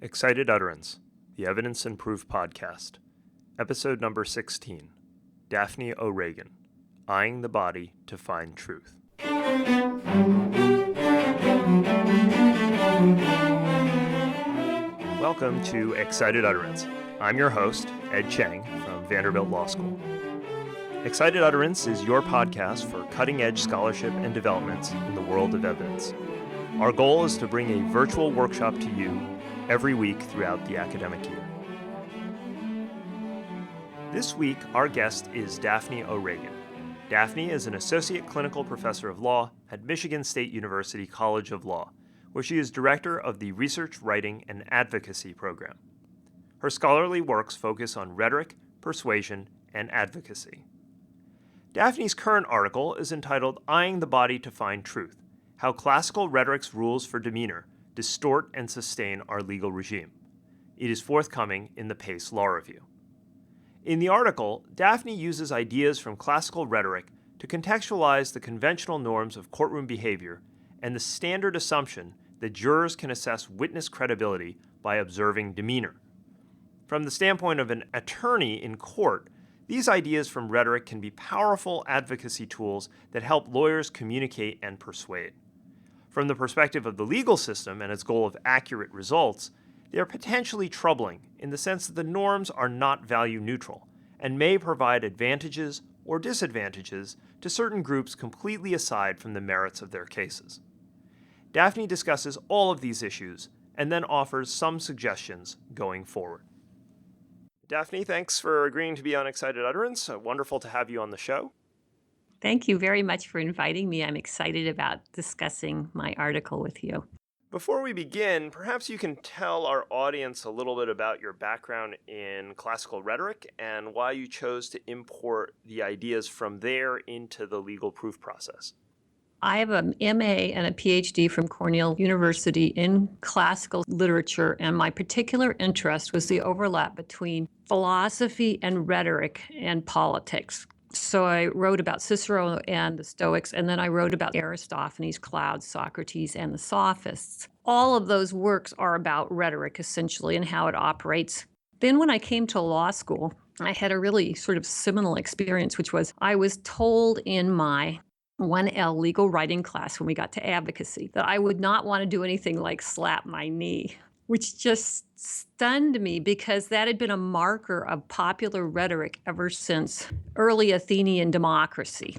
Excited Utterance, the Evidence and Proof Podcast, Episode number 16, Daphne O'Regan, Eying the Body to Find Truth. Welcome to Excited Utterance. I'm your host, Ed Cheng from Vanderbilt Law School. Excited Utterance is your podcast for cutting-edge scholarship and developments in the world of evidence. Our goal is to bring a virtual workshop to you every week throughout the academic year. This week, our guest is Daphne O'Regan. Daphne is an associate clinical professor of law at Michigan State University College of Law, where she is director of the Research, Writing, and Advocacy program. Her scholarly works focus on rhetoric, persuasion, and advocacy. Daphne's current article is entitled Eying the Body to Find Truth: How Classical Rhetoric's Rules for Demeanor Distort and Sustain Our Legal Regime. It is forthcoming in the Pace Law Review. In the article, Daphne uses ideas from classical rhetoric to contextualize the conventional norms of courtroom behavior and the standard assumption that jurors can assess witness credibility by observing demeanor. From the standpoint of an attorney in court, these ideas from rhetoric can be powerful advocacy tools that help lawyers communicate and persuade. From the perspective of the legal system and its goal of accurate results, they are potentially troubling in the sense that the norms are not value neutral and may provide advantages or disadvantages to certain groups completely aside from the merits of their cases. Daphne discusses all of these issues and then offers some suggestions going forward. Daphne, thanks for agreeing to be on Excited Utterance. Wonderful to have you on the show. Thank you very much for inviting me. I'm excited about discussing my article with you. Before we begin, perhaps you can tell our audience a little bit about your background in classical rhetoric and why you chose to import the ideas from there into the legal proof process. I have an MA and a PhD from Cornell University in classical literature, and my particular interest was the overlap between philosophy and rhetoric and politics. So I wrote about Cicero and the Stoics, and then I wrote about Aristophanes, Cloud, Socrates, and the Sophists. All of those works are about rhetoric, essentially, and how it operates. Then when I came to law school, I had a really sort of seminal experience, which was I was told in my 1L legal writing class when we got to advocacy that I would not want to do anything like slap my knee, which just stunned me because that had been a marker of popular rhetoric ever since early Athenian democracy.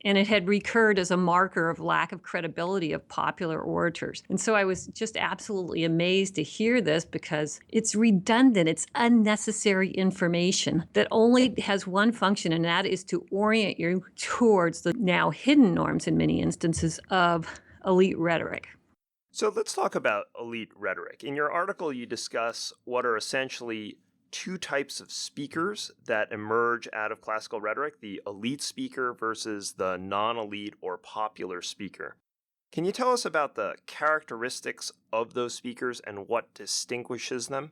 And it had recurred as a marker of lack of credibility of popular orators. And so I was just absolutely amazed to hear this because it's redundant, it's unnecessary information that only has one function, and that is to orient you towards the now hidden norms in many instances of elite rhetoric. So let's talk about elite rhetoric. In your article, you discuss what are essentially two types of speakers that emerge out of classical rhetoric, the elite speaker versus the non-elite or popular speaker. Can you tell us about the characteristics of those speakers and what distinguishes them?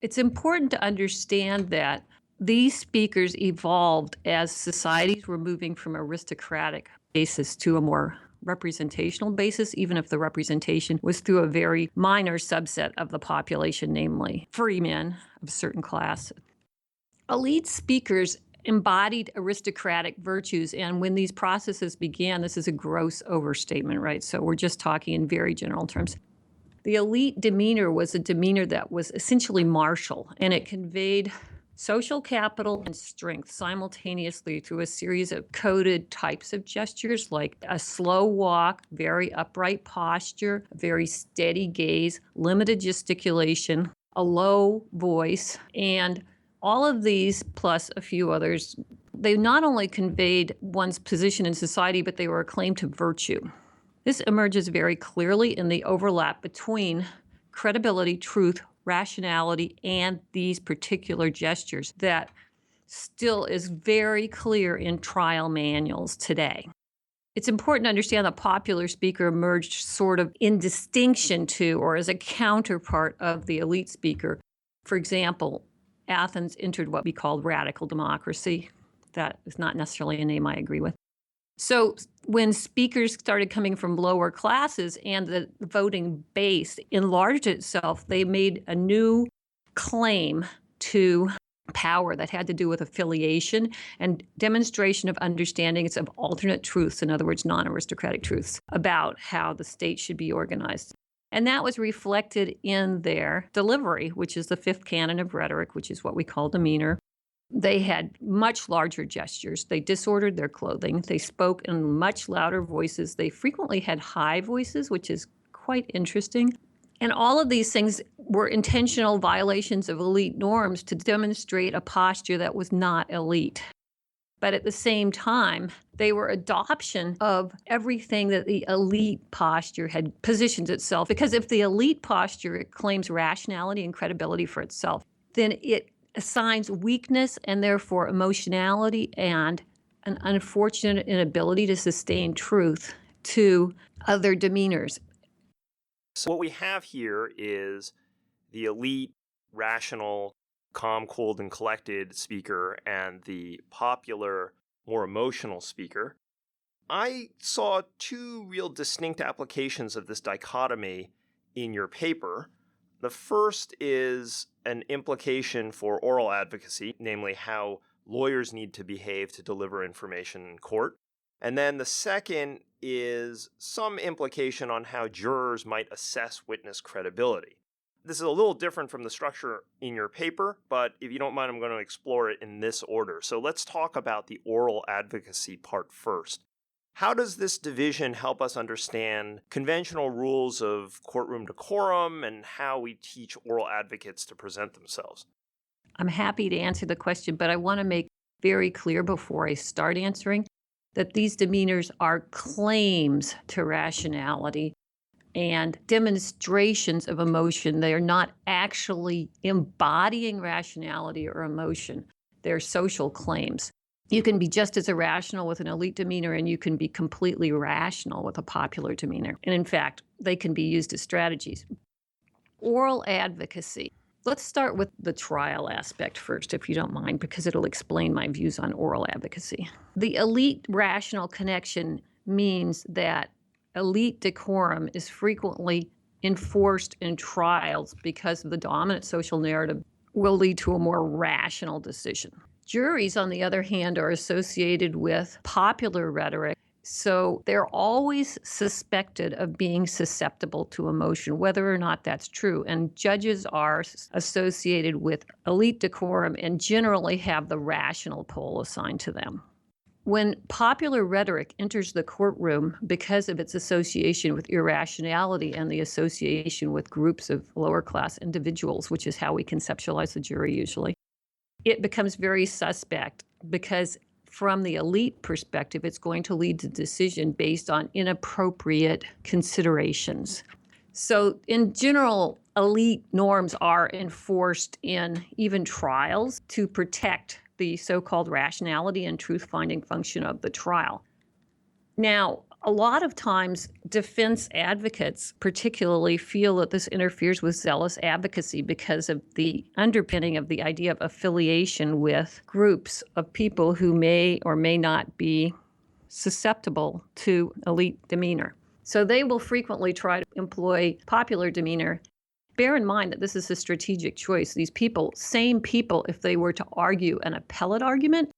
It's important to understand that these speakers evolved as societies were moving from aristocratic basis to a more representational basis, even if the representation was through a very minor subset of the population, namely free men of a certain class. Elite speakers embodied aristocratic virtues, and when these processes began, this is a gross overstatement, right? So we're just talking in very general terms. The elite demeanor was a demeanor that was essentially martial, and it conveyed social capital and strength simultaneously through a series of coded types of gestures like a slow walk, very upright posture, a very steady gaze, limited gesticulation, a low voice, and all of these, plus a few others, they not only conveyed one's position in society, but they were a claim to virtue. This emerges very clearly in the overlap between credibility, truth, rationality, and these particular gestures that still is very clear in trial manuals today. It's important to understand the popular speaker emerged sort of in distinction to or as a counterpart of the elite speaker. For example, Athens entered what we call radical democracy. That is not necessarily a name I agree with. So when speakers started coming from lower classes and the voting base enlarged itself, they made a new claim to power that had to do with affiliation and demonstration of understandings of alternate truths, in other words, non-aristocratic truths, about how the state should be organized. And that was reflected in their delivery, which is the fifth canon of rhetoric, which is what we call demeanor. They had much larger gestures. They disordered their clothing. They spoke in much louder voices. They frequently had high voices, which is quite interesting. And all of these things were intentional violations of elite norms to demonstrate a posture that was not elite. But at the same time, they were adoption of everything that the elite posture had positioned itself. Because if the elite posture claims rationality and credibility for itself, then it assigns weakness and therefore emotionality and an unfortunate inability to sustain truth to other demeanors. So what we have here is the elite, rational, calm, cold, and collected speaker and the popular, more emotional speaker. I saw two real distinct applications of this dichotomy in your paper. The first is an implication for oral advocacy, namely how lawyers need to behave to deliver information in court. And then the second is some implication on how jurors might assess witness credibility. This is a little different from the structure in your paper, but if you don't mind, I'm going to explore it in this order. So let's talk about the oral advocacy part first. How does this division help us understand conventional rules of courtroom decorum and how we teach oral advocates to present themselves? I'm happy to answer the question, but I want to make very clear before I start answering that these demeanors are claims to rationality and demonstrations of emotion. They are not actually embodying rationality or emotion. They're social claims. You can be just as irrational with an elite demeanor, and you can be completely rational with a popular demeanor. And in fact, they can be used as strategies. Oral advocacy. Let's start with the trial aspect first, if you don't mind, because it'll explain my views on oral advocacy. The elite rational connection means that elite decorum is frequently enforced in trials because the dominant social narrative will lead to a more rational decision. Juries, on the other hand, are associated with popular rhetoric, so they're always suspected of being susceptible to emotion, whether or not that's true. And judges are associated with elite decorum and generally have the rational pole assigned to them. When popular rhetoric enters the courtroom because of its association with irrationality and the association with groups of lower class individuals, which is how we conceptualize the jury usually, it becomes very suspect because from the elite perspective, it's going to lead to decision based on inappropriate considerations. So in general, elite norms are enforced in even trials to protect the so-called rationality and truth-finding function of the trial. Now, a lot of times, defense advocates particularly feel that this interferes with zealous advocacy because of the underpinning of the idea of affiliation with groups of people who may or may not be susceptible to elite demeanor. So they will frequently try to employ popular demeanor. Bear in mind that this is a strategic choice. These people, same people, if they were to argue an appellate argument,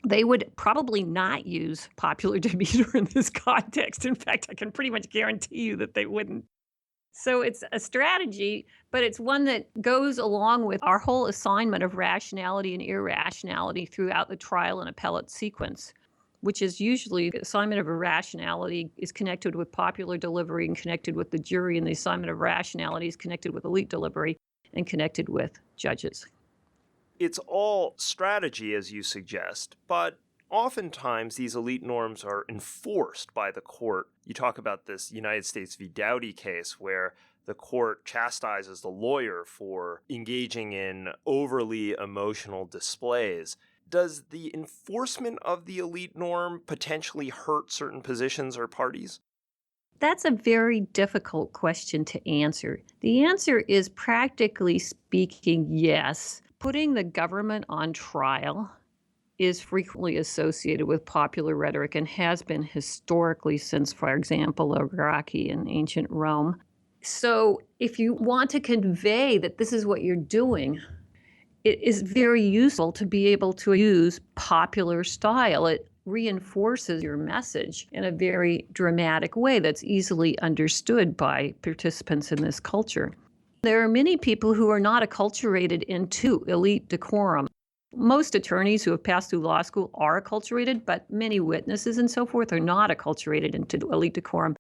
they would probably not use popular demeanor in this context. In fact, I can pretty much guarantee you that they wouldn't. So it's a strategy, but it's one that goes along with our whole assignment of rationality and irrationality throughout the trial and appellate sequence, which is usually the assignment of irrationality is connected with popular delivery and connected with the jury, and the assignment of rationality is connected with elite delivery and connected with judges. It's all strategy, as you suggest, but oftentimes these elite norms are enforced by the court. You talk about this United States v. Dowdy case where the court chastises the lawyer for engaging in overly emotional displays. Does the enforcement of the elite norm potentially hurt certain positions or parties? That's a very difficult question to answer. The answer is, practically speaking, yes. Putting the government on trial is frequently associated with popular rhetoric and has been historically since, for example, the Gracchi in ancient Rome. So if you want to convey that this is what you're doing, it is very useful to be able to use popular style. It reinforces your message in a very dramatic way that's easily understood by participants in this culture. There are many people who are not acculturated into elite decorum. Most attorneys who have passed through law school are acculturated, but many witnesses and so forth are not acculturated into elite decorum.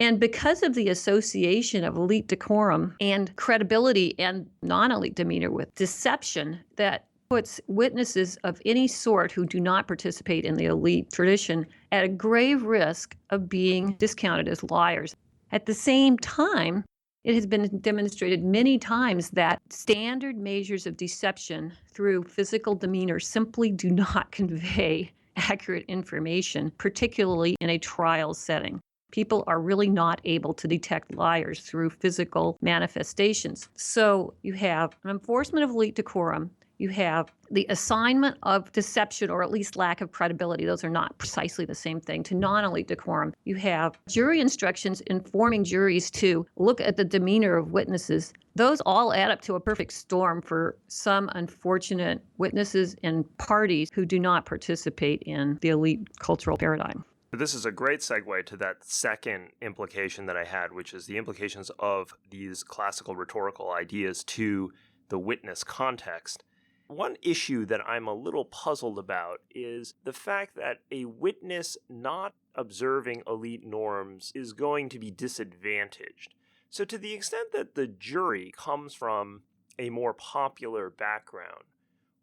And because of the association of elite decorum and credibility and non-elite demeanor with deception, that puts witnesses of any sort who do not participate in the elite tradition at a grave risk of being discounted as liars. At the same time, it has been demonstrated many times that standard measures of deception through physical demeanor simply do not convey accurate information, particularly in a trial setting. People are really not able to detect liars through physical manifestations. So you have an enforcement of elite decorum. You have the assignment of deception, or at least lack of credibility. Those are not precisely the same thing, to non-elite decorum. You have jury instructions informing juries to look at the demeanor of witnesses. Those all add up to a perfect storm for some unfortunate witnesses and parties who do not participate in the elite cultural paradigm. This is a great segue to that second implication that I had, which is the implications of these classical rhetorical ideas to the witness context. One issue that I'm a little puzzled about is the fact that a witness not observing elite norms is going to be disadvantaged. So to the extent that the jury comes from a more popular background,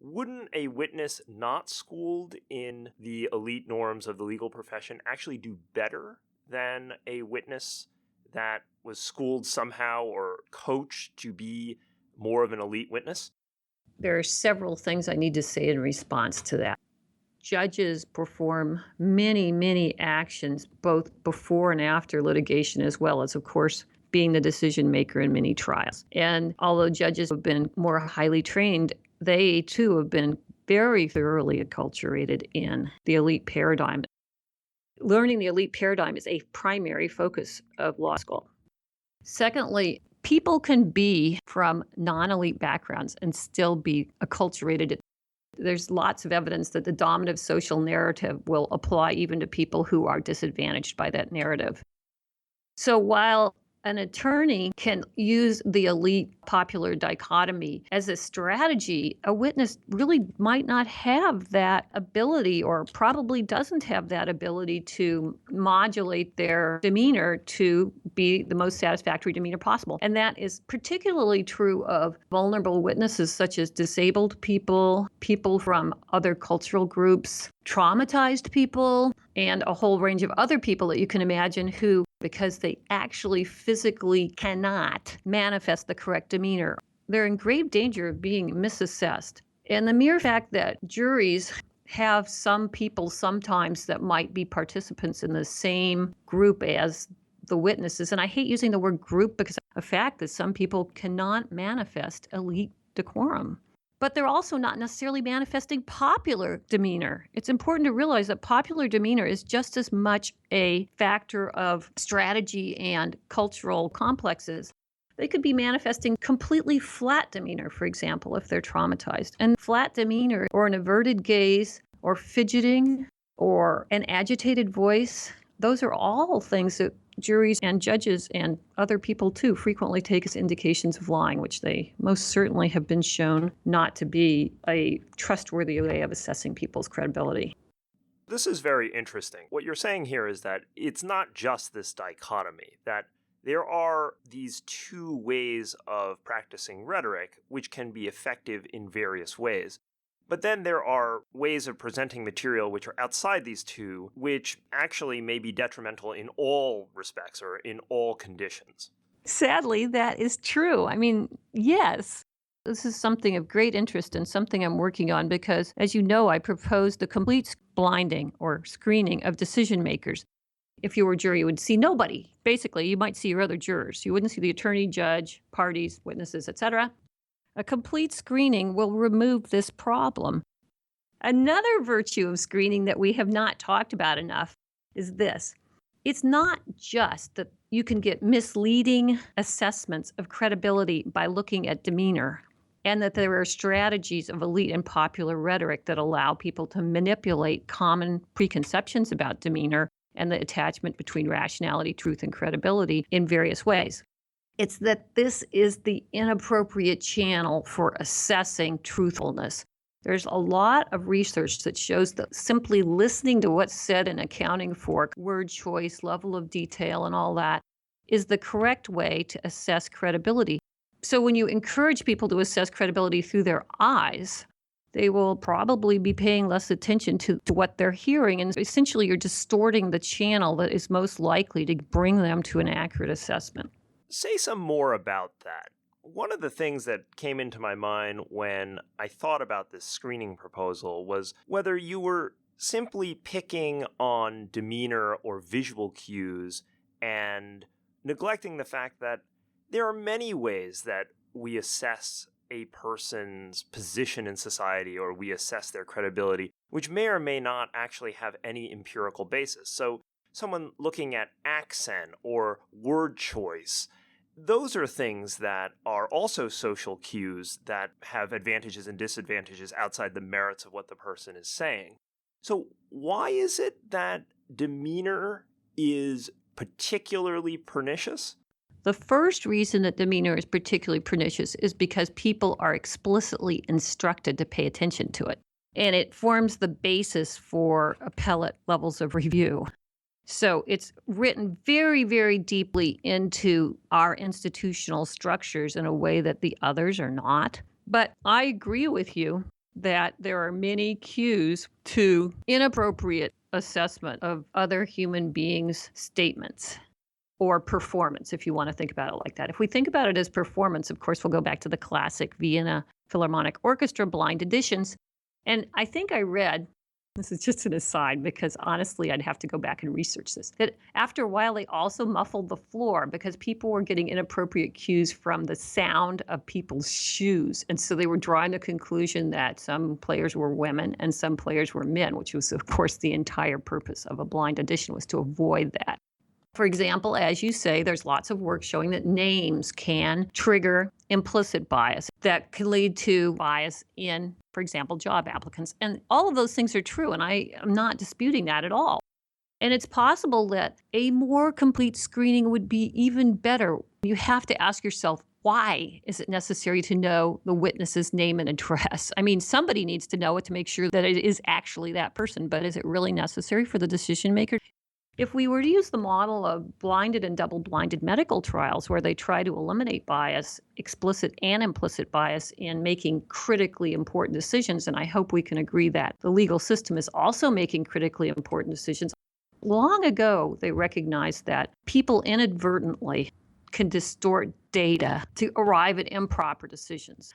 wouldn't a witness not schooled in the elite norms of the legal profession actually do better than a witness that was schooled somehow or coached to be more of an elite witness? There are several things I need to say in response to that. Judges perform many, many actions, both before and after litigation, as well as, of course, being the decision maker in many trials. And although judges have been more highly trained, they too have been very thoroughly acculturated in the elite paradigm. Learning the elite paradigm is a primary focus of law school. Secondly, people can be from non-elite backgrounds and still be acculturated. There's lots of evidence that the dominant social narrative will apply even to people who are disadvantaged by that narrative. So while an attorney can use the elite popular dichotomy as a strategy, a witness really might not have that ability, or probably doesn't have that ability, to modulate their demeanor to be the most satisfactory demeanor possible. And that is particularly true of vulnerable witnesses such as disabled people, people from other cultural groups, traumatized people, and a whole range of other people that you can imagine who, because they actually physically cannot manifest the correct demeanor, they're in grave danger of being misassessed. And the mere fact that juries have some people sometimes that might be participants in the same group as the witnesses, and I hate using the word group because of the fact that some people cannot manifest elite decorum, but they're also not necessarily manifesting popular demeanor. It's important to realize that popular demeanor is just as much a factor of strategy and cultural complexes. They could be manifesting completely flat demeanor, for example, if they're traumatized. And flat demeanor, or an averted gaze, or fidgeting, or an agitated voice, those are all things that juries and judges and other people too frequently take as indications of lying, which they most certainly have been shown not to be a trustworthy way of assessing people's credibility. This is very interesting. What you're saying here is that it's not just this dichotomy, that there are these two ways of practicing rhetoric which can be effective in various ways. But then there are ways of presenting material which are outside these two, which actually may be detrimental in all respects or in all conditions. Sadly, that is true. I mean, yes. This is something of great interest and something I'm working on because, as you know, I proposed the complete blinding or screening of decision makers. If you were a jury, you would see nobody. Basically, you might see your other jurors. You wouldn't see the attorney, judge, parties, witnesses, etc. A complete screening will remove this problem. Another virtue of screening that we have not talked about enough is this. It's not just that you can get misleading assessments of credibility by looking at demeanor, and that there are strategies of elite and popular rhetoric that allow people to manipulate common preconceptions about demeanor and the attachment between rationality, truth, and credibility in various ways. It's that this is the inappropriate channel for assessing truthfulness. There's a lot of research that shows that simply listening to what's said and accounting for word choice, level of detail, and all that is the correct way to assess credibility. So when you encourage people to assess credibility through their eyes, they will probably be paying less attention to what they're hearing. And essentially, you're distorting the channel that is most likely to bring them to an accurate assessment. Say some more about that. One of the things that came into my mind when I thought about this screening proposal was whether you were simply picking on demeanor or visual cues and neglecting the fact that there are many ways that we assess a person's position in society or we assess their credibility, which may or may not actually have any empirical basis. So someone looking at accent or word choice, those are things that are also social cues that have advantages and disadvantages outside the merits of what the person is saying. So why is it that demeanor is particularly pernicious? The first reason that demeanor is particularly pernicious is because people are explicitly instructed to pay attention to it. And it forms the basis for appellate levels of review. So it's written very, very deeply into our institutional structures in a way that the others are not. But I agree with you that there are many cues to inappropriate assessment of other human beings' statements or performance, if you want to think about it like that. If we think about it as performance, of course, we'll go back to the classic Vienna Philharmonic Orchestra blind editions. And I think I read, this is just an aside because honestly, I'd have to go back and research this, that after a while, they also muffled the floor because people were getting inappropriate cues from the sound of people's shoes. And so they were drawing the conclusion that some players were women and some players were men, which was, of course, the entire purpose of a blind audition was to avoid that. For example, as you say, there's lots of work showing that names can trigger implicit bias that can lead to bias in, for example, job applicants. And all of those things are true, and I am not disputing that at all. And it's possible that a more complete screening would be even better. You have to ask yourself, why is it necessary to know the witness's name and address? I mean, somebody needs to know it to make sure that it is actually that person, but is it really necessary for the decision maker? If we were to use the model of blinded and double-blinded medical trials where they try to eliminate bias, explicit and implicit bias in making critically important decisions, and I hope we can agree that the legal system is also making critically important decisions, long ago they recognized that people inadvertently can distort data to arrive at improper decisions.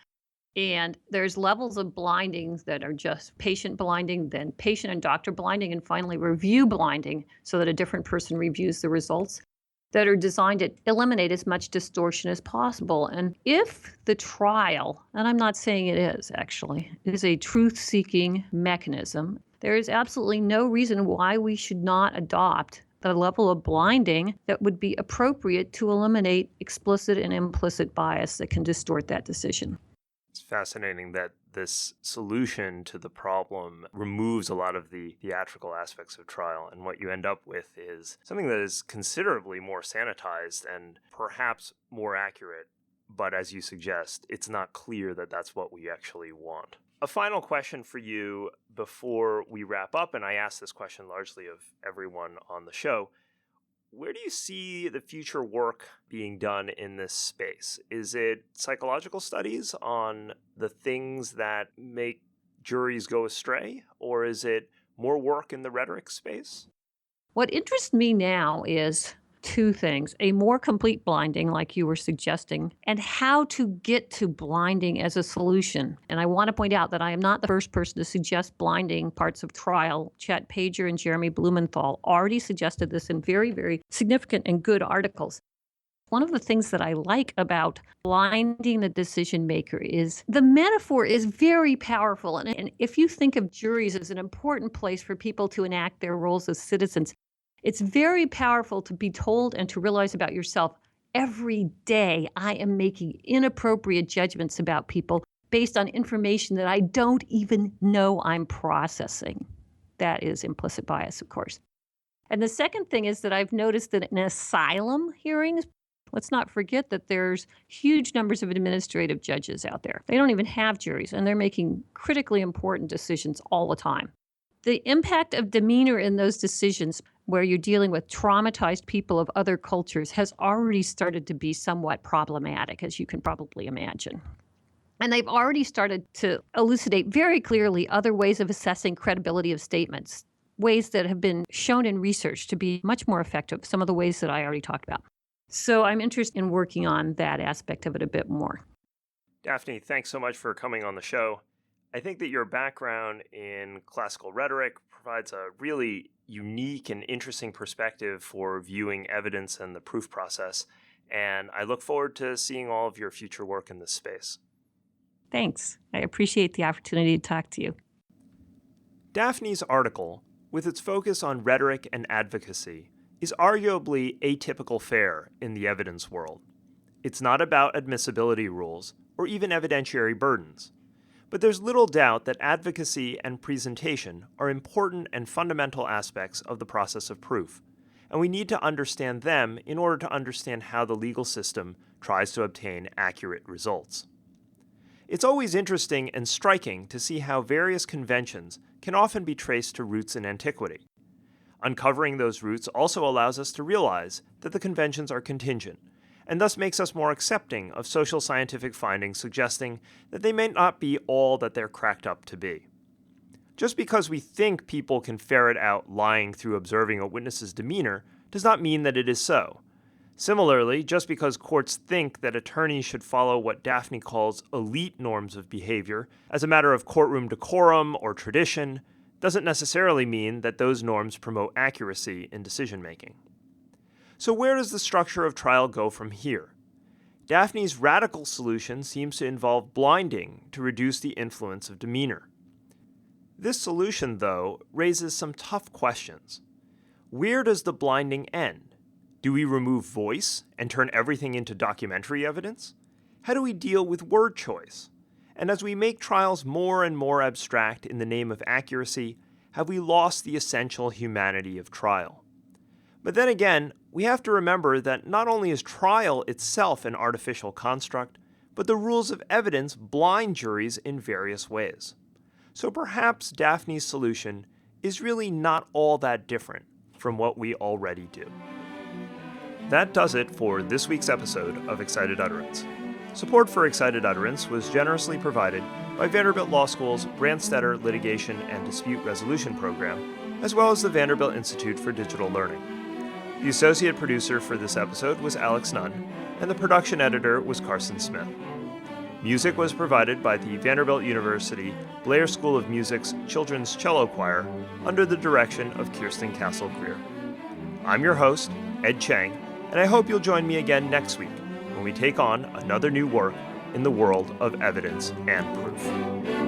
And there's levels of blinding that are just patient blinding, then patient and doctor blinding, and finally review blinding so that a different person reviews the results that are designed to eliminate as much distortion as possible. And if the trial, and I'm not saying it is actually, is a truth-seeking mechanism, there is absolutely no reason why we should not adopt the level of blinding that would be appropriate to eliminate explicit and implicit bias that can distort that decision. It's fascinating that this solution to the problem removes a lot of the theatrical aspects of trial, and what you end up with is something that is considerably more sanitized and perhaps more accurate, but as you suggest, it's not clear that that's what we actually want. A final question for you before we wrap up, and I ask this question largely of everyone on the show. Where do you see the future work being done in this space? Is it psychological studies on the things that make juries go astray, or is it more work in the rhetoric space? What interests me now is two things: a more complete blinding, like you were suggesting, and how to get to blinding as a solution. And I want to point out that I am not the first person to suggest blinding parts of trial. Chet Pager and Jeremy Blumenthal already suggested this in very, very significant and good articles. One of the things that I like about blinding the decision maker is the metaphor is very powerful. And if you think of juries as an important place for people to enact their roles as citizens, it's very powerful to be told and to realize about yourself every day I am making inappropriate judgments about people based on information that I don't even know I'm processing. That is implicit bias, of course. And the second thing is that I've noticed that in asylum hearings, let's not forget that there's huge numbers of administrative judges out there. They don't even have juries, and they're making critically important decisions all the time. The impact of demeanor in those decisions, where you're dealing with traumatized people of other cultures, has already started to be somewhat problematic, as you can probably imagine. And they've already started to elucidate very clearly other ways of assessing credibility of statements, ways that have been shown in research to be much more effective, some of the ways that I already talked about. So I'm interested in working on that aspect of it a bit more. Daphne, thanks so much for coming on the show. I think that your background in classical rhetoric provides a really unique and interesting perspective for viewing evidence and the proof process, and I look forward to seeing all of your future work in this space. Thanks. I appreciate the opportunity to talk to you. Daphne's article, with its focus on rhetoric and advocacy, is arguably atypical fare in the evidence world. It's not about admissibility rules or even evidentiary burdens. But there's little doubt that advocacy and presentation are important and fundamental aspects of the process of proof, and we need to understand them in order to understand how the legal system tries to obtain accurate results. It's always interesting and striking to see how various conventions can often be traced to roots in antiquity. Uncovering those roots also allows us to realize that the conventions are contingent, and thus makes us more accepting of social scientific findings suggesting that they may not be all that they're cracked up to be. Just because we think people can ferret out lying through observing a witness's demeanor does not mean that it is so. Similarly, just because courts think that attorneys should follow what Daphne calls elite norms of behavior as a matter of courtroom decorum or tradition, doesn't necessarily mean that those norms promote accuracy in decision-making. So where does the structure of trial go from here? Daphne's radical solution seems to involve blinding to reduce the influence of demeanor. This solution, though, raises some tough questions. Where does the blinding end? Do we remove voice and turn everything into documentary evidence? How do we deal with word choice? And as we make trials more and more abstract in the name of accuracy, have we lost the essential humanity of trial? But then again, we have to remember that not only is trial itself an artificial construct, but the rules of evidence blind juries in various ways. So perhaps Daphne's solution is really not all that different from what we already do. That does it for this week's episode of Excited Utterance. Support for Excited Utterance was generously provided by Vanderbilt Law School's Brandstetter Litigation and Dispute Resolution Program, as well as the Vanderbilt Institute for Digital Learning. The associate producer for this episode was Alex Nunn, and the production editor was Carson Smith. Music was provided by the Vanderbilt University Blair School of Music's Children's Cello Choir under the direction of Kirsten Castle-Greer. I'm your host, Ed Chang, and I hope you'll join me again next week when we take on another new work in the world of evidence and proof.